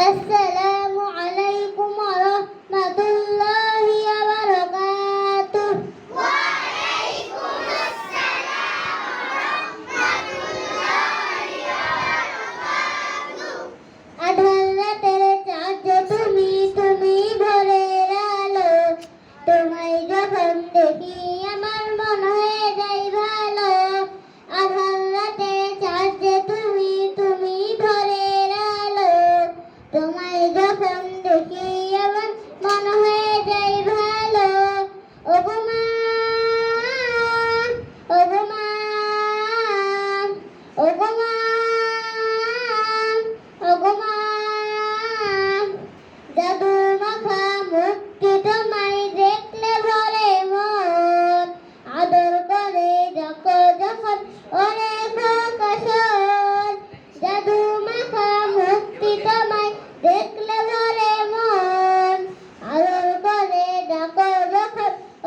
আসসালামু আলাইকুম ওয়া রাহমাতুল্লাহি ওয়া বারাকাতুহু। ওয়া আলাইকুম আসসালাম ওয়া রাহমাতুল্লাহি ওয়া বারাকাতুহু। আধার রাতের চাঁদ তুমি, তুমি ভোরের আলো, তোমায় যখন দেখি আমার মন হয়ে যায় ভালো। আধার রাতের চাঁদ তুমি, তুমি ভোরের আলো, তোমায় যখন দেখি আমার মন হয়ে যায় ভালো। ওগো মা, ওগো মা, ওগো মা, ওগো মা, জাদু মাখা মুখটি তোমায় দেখলে ভরে মন, আদর করে যখন ওরে প্রকাশন। জাদু মাখা মুখটি তোমায় দেখলে ভরে মন, আদর করে যখন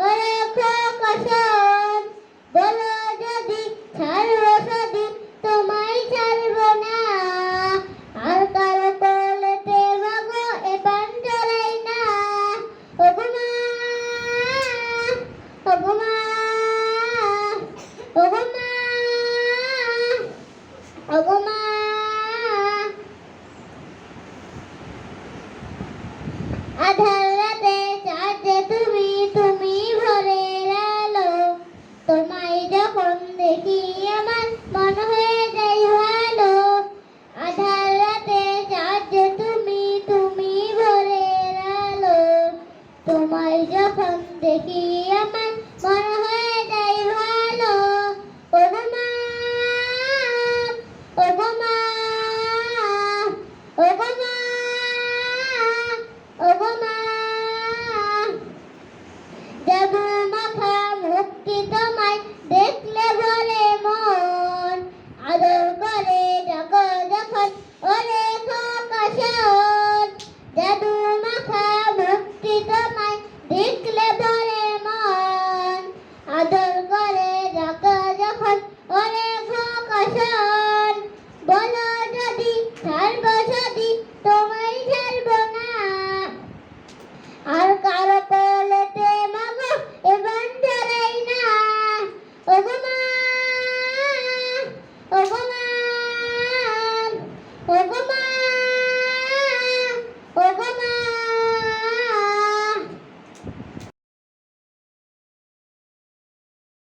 ওরে প্রকাশন। বলো যদি ছাড়বো যদি তোমায় ছাড়বো না, আর কারো কোলেতে ভাগো এ প্রাণ জড়াই না। ওগো মা, ওগো মা, ওগো মা, ওগো মা। আধার রাতে চাঁদ তুমি, তুমি ভোরের আলো, তোমায় যখন দেখি আমার মন হয়ে যায় ভালো। আধার রাতে চাঁদ তুমি, তুমি ভোরের আলো, তোমায় যখন দেখি